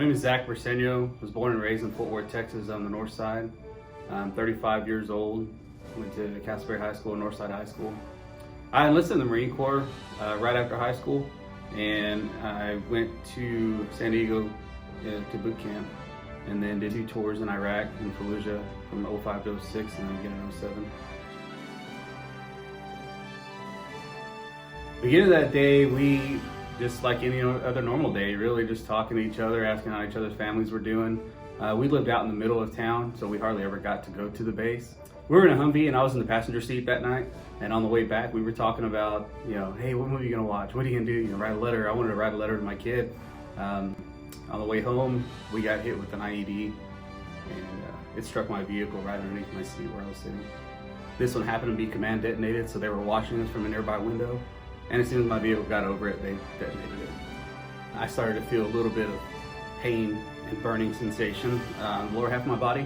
My name is Zach Briseno. Was born and raised in Fort Worth, Texas on the north side. I'm 35 years old. Went to Castleberry High School, Northside High School. I enlisted in the Marine Corps right after high school, and I went to San Diego to boot camp, and then did 2 tours in Iraq and Fallujah from 05 to 06, and then again in 07. Beginning of that day, we just like any other normal day, really just talking to each other, asking how each other's families were doing. We lived out in the middle of town, so we hardly ever got to go to the base. We were in a Humvee, and I was in the passenger seat that night. And on the way back, we were talking about, hey, what movie are you gonna watch? What are you gonna do? Write a letter. I wanted to write a letter to my kid. On the way home, we got hit with an IED, and it struck my vehicle right underneath my seat where I was sitting. This one happened to be command detonated, so they were watching us from a nearby window. And as soon as my vehicle got over it, they detonated it. I started to feel a little bit of pain and burning sensation on the lower half of my body.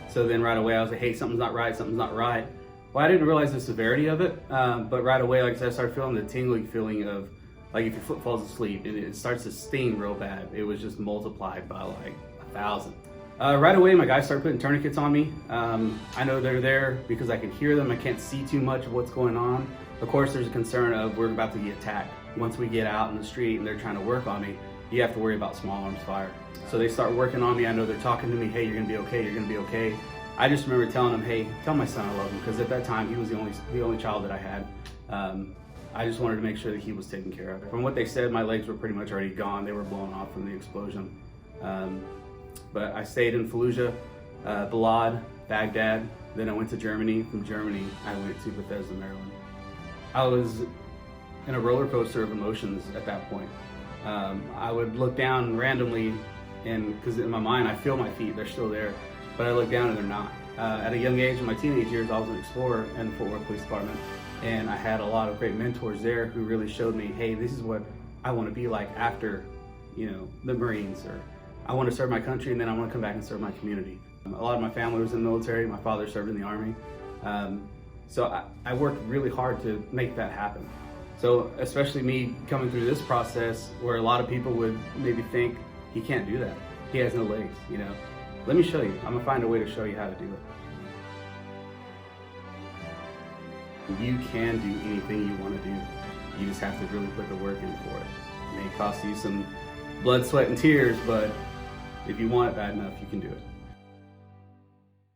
So then right away I was like, hey, something's not right, something's not right. Well, I didn't realize the severity of it, but right away, like I said, I started feeling the tingling feeling of, like if your foot falls asleep, it starts to sting real bad. It was just multiplied by like 1,000. Right away, my guys started putting tourniquets on me. I know they're there because I can hear them. I can't see too much of what's going on. Of course, there's a concern of we're about to get attacked. Once we get out in the street and they're trying to work on me, you have to worry about small arms fire. So they start working on me. I know they're talking to me, hey, you're gonna be okay, you're gonna be okay. I just remember telling them, hey, tell my son I love him, because at that time, he was the only child that I had. I just wanted to make sure that he was taken care of. From what they said, my legs were pretty much already gone. They were blown off from the explosion. But I stayed in Fallujah, Balad, Baghdad. Then I went to Germany. From Germany, I went to Bethesda, Maryland. I was in a roller coaster of emotions at that point. I would look down randomly, and because in my mind I feel my feet, they're still there, but I look down and they're not. At a young age, in my teenage years, I was an explorer in the Fort Worth Police Department, and I had a lot of great mentors there who really showed me, hey, this is what I want to be like after, the Marines, or I want to serve my country, and then I want to come back and serve my community. A lot of my family was in the military. My father served in the Army. So I worked really hard to make that happen. So especially me coming through this process where a lot of people would maybe think, he can't do that. He has no legs, Let me show you. I'm gonna find a way to show you how to do it. You can do anything you wanna do. You just have to really put the work in for it. It may cost you some blood, sweat, and tears, but if you want it bad enough, you can do it.